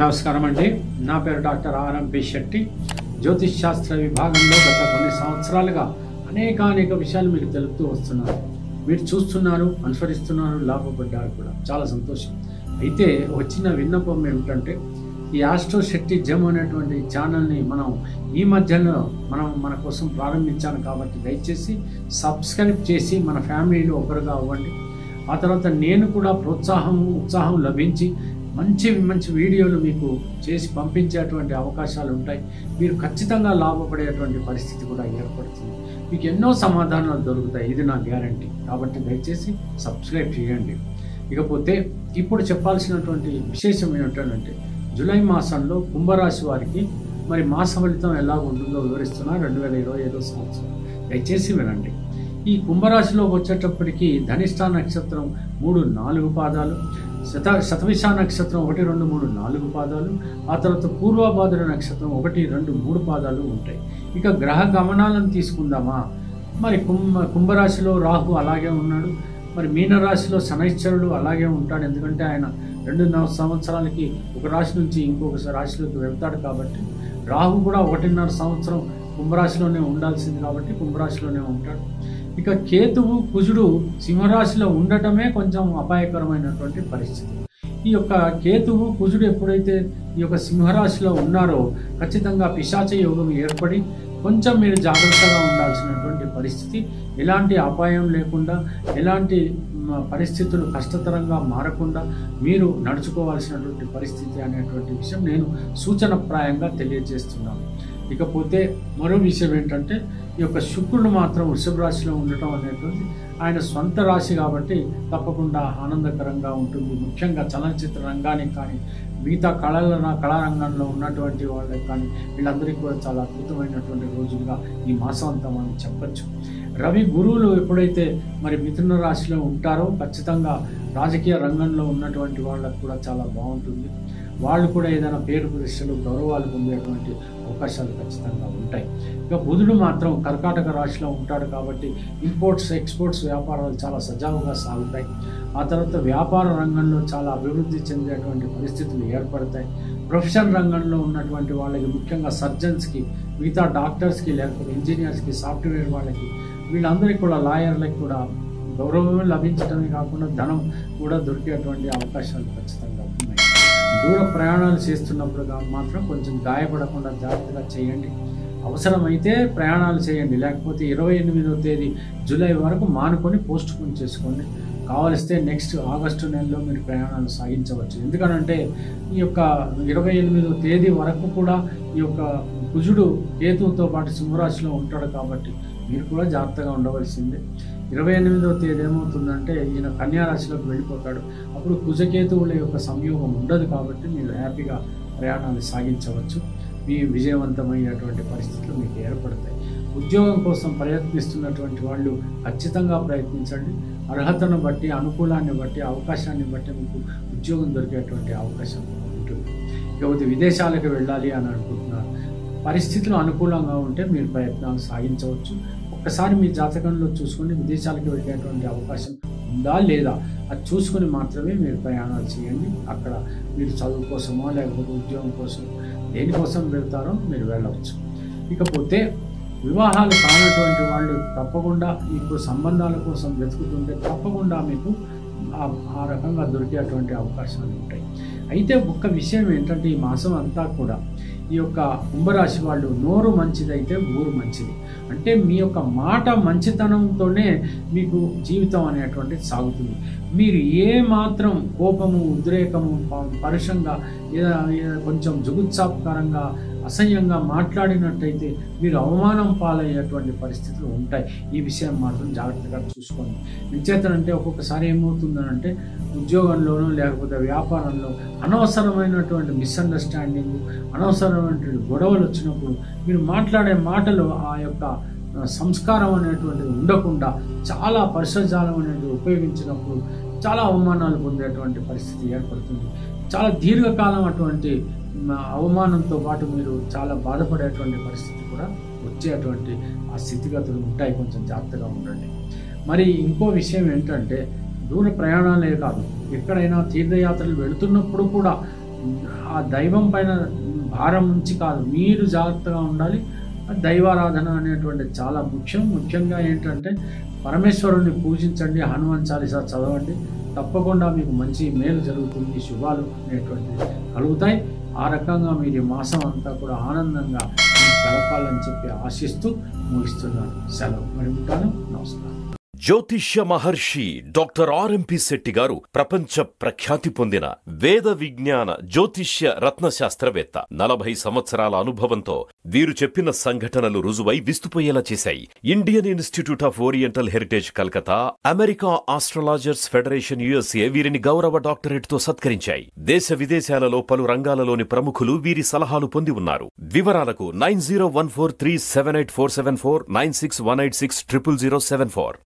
నమస్కారం అండి. నా పేరు డాక్టర్ ఆర్ఎంపి శెట్టి. జ్యోతిష్ శాస్త్ర విభాగంలో గత కొన్ని సంవత్సరాలుగా అనేక విషయాలు మీకు తెలుపుతూ వస్తున్నాను. మీరు చూస్తున్నారు, అనుసరిస్తున్నారు, లాభపడ్డారు కూడా. చాలా సంతోషం. అయితే ఒక చిన్న విన్నపం ఏమిటంటే, ఈ ఆస్ట్రో శెట్టి జెమ్ అనేటువంటి ఛానల్ని ఈ మధ్యలో మన కోసం ప్రారంభించాను కాబట్టి దయచేసి సబ్స్క్రైబ్ చేసి మన ఫ్యామిలీలో ఒకరుగా అవ్వండి. ఆ తర్వాత నేను కూడా ఉత్సాహం లభించి మంచి వీడియోలు మీకు చేసి పంపించేటువంటి అవకాశాలు ఉంటాయి. మీరు ఖచ్చితంగా లాభపడేటువంటి పరిస్థితి కూడా ఏర్పడుతుంది. మీకు ఎన్నో సమాధానాలు దొరుకుతాయి, ఇది నా గ్యారంటీ. కాబట్టి దయచేసి సబ్స్క్రైబ్ చేయండి. ఇకపోతే ఇప్పుడు చెప్పాల్సినటువంటి విశేషం ఏమిటంటే, జూలై మాసంలో కుంభరాశి వారికి మరి మాస ఫలితం ఎలా ఉంటుందో వివరిస్తున్నా 2025 సంవత్సరం. దయచేసి వినండి. ఈ కుంభరాశిలో వచ్చేటప్పటికి ధనిష్ఠ నక్షత్రం 3-4 పాదాలు, శతభిష నక్షత్రం 1, 2, 3, 4 పాదాలు, ఆ తర్వాత పూర్వభాద్ర నక్షత్రం 1, 2, 3 పాదాలు ఉంటాయి. ఇక గ్రహ గమనాలను తీసుకుందామా. మరి కుంభరాశిలో రాహు అలాగే ఉన్నాడు. మరి మీనరాశిలో శనైశ్చరుడు అలాగే ఉంటాడు. ఎందుకంటే ఆయన 2.5 సంవత్సరాలకి ఒక రాశి నుంచి ఇంకొక రాశిలోకి వెళ్తాడు. కాబట్టి రాహు కూడా 1.5 సంవత్సరం కుంభరాశిలోనే ఉండాల్సింది కాబట్టి కుంభరాశిలోనే ఉంటాడు. ఇక కేతువు, కుజుడు సింహరాశిలో ఉండటమే కొంచెం అపాయకరమైనటువంటి పరిస్థితి. ఈ యొక్క కేతువు, కుజుడు ఎప్పుడైతే ఈ యొక్క సింహరాశిలో ఉన్నారో ఖచ్చితంగా పిశాచ యోగం ఏర్పడి కొంచెం మీరు జాగ్రత్తగా ఉండాల్సినటువంటి పరిస్థితి. ఎలాంటి అపాయం లేకుండా, ఎలాంటి పరిస్థితులు కష్టతరంగా మారకుండా మీరు నడుచుకోవాల్సినటువంటి పరిస్థితి అనేటువంటి విషయం నేను సూచనప్రాయంగా తెలియజేస్తున్నాను. ఇకపోతే మరో విషయం ఏంటంటే, ఈ యొక్క శుక్రుడు మాత్రం వృషభ రాశిలో ఉండటం అనేటువంటి ఆయన స్వంత రాశి కాబట్టి తప్పకుండా ఆనందకరంగా ఉంటుంది. ముఖ్యంగా చలనచిత్ర రంగానికి కానీ, మిగతా కళారంగంలో ఉన్నటువంటి వాళ్ళకి కానీ వీళ్ళందరికీ కూడా చాలా అద్భుతమైనటువంటి రోజులుగా ఈ మాసం అంతా మనం చెప్పచ్చు. రవి, గురువులు ఎప్పుడైతే మరి మిథున రాశిలో ఉంటారో ఖచ్చితంగా రాజకీయ రంగంలో ఉన్నటువంటి వాళ్ళకు కూడా చాలా బాగుంటుంది. వాళ్ళు కూడా ఏదైనా పేరు ప్రతిష్టలు, గౌరవాలు పొందేటువంటి అవకాశాలు ఖచ్చితంగా ఉంటాయి. ఇక బుధుడు మాత్రం కర్కాటక రాశిలో ఉంటాడు కాబట్టి ఇంపోర్ట్స్ ఎక్స్పోర్ట్స్ వ్యాపారాలు చాలా సజావుగా సాగుతాయి. ఆ తర్వాత వ్యాపార రంగంలో చాలా అభివృద్ధి చెందేటువంటి పరిస్థితులు ఏర్పడతాయి. ప్రొఫెషన్ రంగంలో ఉన్నటువంటి వాళ్ళకి, ముఖ్యంగా సర్జన్స్కి, మిగతా డాక్టర్స్కి, లేకపోతే ఇంజనీర్స్కి, సాఫ్ట్వేర్ వాళ్ళకి, వీళ్ళందరికీ కూడా, లాయర్లకి కూడా గౌరవం లభించడమే కాకుండా ధనం కూడా దొరికేటువంటి అవకాశాలు ఖచ్చితంగా ఉన్నాయి. దూర ప్రయాణాలు చేస్తున్నప్పుడు మాత్రం కొంచెం గాయపడకుండా జాగ్రత్తగా చేయండి. అవసరమైతే ప్రయాణాలు చేయండి, లేకపోతే 28వ తేదీ జూలై వరకు మానుకొని పోస్ట్పోన్ చేసుకోండి. కావలిస్తే నెక్స్ట్ ఆగస్టు నెలలో మీరు ప్రయాణాలు సాగించవచ్చు. ఎందుకనంటే ఈ యొక్క 28వ తేదీ వరకు కూడా ఈ యొక్క కుజుడు కేతువుతో పాటు సింహరాశిలో ఉంటాడు కాబట్టి మీరు కూడా జాగ్రత్తగా ఉండవలసిందే. 28వ తేదీ ఏమవుతుందంటే ఈయన కన్యారాశిలోకి వెళ్ళిపోతాడు. అప్పుడు కుజకేతువుల యొక్క సంయోగం ఉండదు కాబట్టి మీరు హ్యాపీగా ప్రయాణాలు సాగించవచ్చు. మీ విజయవంతమయ్యేటువంటి పరిస్థితులు మీకు ఏర్పడతాయి. ఉద్యోగం కోసం ప్రయత్నిస్తున్నటువంటి వాళ్ళు ఖచ్చితంగా ప్రయత్నించండి. అర్హతను బట్టి, అనుకూలాన్ని బట్టి, అవకాశాన్ని బట్టి మీకు ఉద్యోగం దొరికేటువంటి అవకాశం ఉంటుంది. ఇకపోతే విదేశాలకు వెళ్ళాలి అని అనుకుంటున్నారు. పరిస్థితులు అనుకూలంగా ఉంటే మీరు ప్రయత్నాలు సాగించవచ్చు. ఒక్కసారి మీ జాతకంలో చూసుకొని విదేశాలకు వెళ్ళేటువంటి అవకాశం ఉందా లేదా అది చూసుకొని మాత్రమే మీరు ప్రయాణాలు చేయండి. అక్కడ మీరు చదువు కోసమో లేకపోతే ఉద్యోగం కోసం దేనికోసం వెళ్తారో మీరు వెళ్ళవచ్చు. ఇకపోతే వివాహాలు కానటువంటి వాళ్ళు తప్పకుండా ఇప్పుడు సంబంధాల కోసం వెతుకుతుంటే తప్పకుండా మీకు ఆ రకంగా దొరికేటువంటి అవకాశాలు ఉంటాయి. అయితే ఒక్క విషయం ఏంటంటే, ఈ మాసం అంతా కూడా ఈ యొక్క కుంభరాశి వాళ్ళు నోరు మంచిదైతే ఊరు మంచిది. అంటే మీ యొక్క మాట మంచితనంతోనే మీకు జీవితం అనేటువంటిది సాగుతుంది. మీరు ఏ మాత్రం కోపము, ఉద్రేకము, పరుషంగా, కొంచెం జుగుత్సాపకరంగా, అసహ్యంగా మాట్లాడినట్టయితే మీరు అవమానం పాలయ్యేటువంటి పరిస్థితులు ఉంటాయి. ఈ విషయం మాత్రం జాగ్రత్తగా చూసుకోండి. నిశ్చేతనంటే ఒక్కొక్కసారి ఏమవుతుందనంటే ఉద్యోగంలోనూ లేకపోతే వ్యాపారంలో అనవసరమైనటువంటి మిస్అండర్స్టాండింగ్, అనవసరమైనటువంటి గొడవలు వచ్చినప్పుడు మీరు మాట్లాడే మాటలు ఆ యొక్క సంస్కారం అనేటువంటిది ఉండకుండా చాలా పరుషజాలం అనేది ఉపయోగించినప్పుడు చాలా అవమానాలు పొందేటువంటి పరిస్థితి ఏర్పడుతుంది. చాలా దీర్ఘకాలం అటువంటి అవమానంతో పాటు మీరు చాలా బాధపడేటువంటి పరిస్థితి కూడా వచ్చేటువంటి ఆ స్థితిగతులు ఉంటాయి. కొంచెం జాగ్రత్తగా ఉండండి. మరి ఇంకో విషయం ఏంటంటే, దూర ప్రయాణాలే కాదు, ఎక్కడైనా తీర్థయాత్రలు వెళుతున్నప్పుడు కూడా ఆ దైవం పైన భారం నుంచి కాదు, మీరు జాగ్రత్తగా ఉండాలి. దైవారాధన అనేటువంటిది చాలా ముఖ్యంగా ఏంటంటే పరమేశ్వరుణ్ణి పూజించండి, హనుమాన్ చాలీసా చదవండి, తప్పకుండా మీకు మంచి మేలు జరుగుతుంది, శుభాలు అనేటువంటివి కలుగుతాయి. ఆ రకంగా మీరు ఈ మాసం అంతా కూడా ఆనందంగా గడపాలని చెప్పి ఆశిస్తూ ముగిస్తున్నాను. సెలవు. మరి ఉంటాను. నమస్కారం. జ్యోతిష్య మహర్షి డాక్టర్ ఆర్ఎంపి శెట్టి గారు ప్రపంచ ప్రఖ్యాతి పొందిన వేద విజ్ఞాన జ్యోతిష్య రత్నశాస్త్రవేత్త. 40 సంవత్సరాల అనుభవంతో వీరు చెప్పిన సంఘటనలు రుజువై విస్తుపోయేలా చేశాయి. Indian institute of oriental heritage Calcutta, America astrologers federation USA వీరిని గౌరవ డాక్టరేట్ తో సత్కరించాయి. దేశ విదేశాలలో పలు రంగాలలోని ప్రముఖులు వీరి సలహాలు పొంది ఉన్నారు. వివరాలకు 9014378474 9618600074.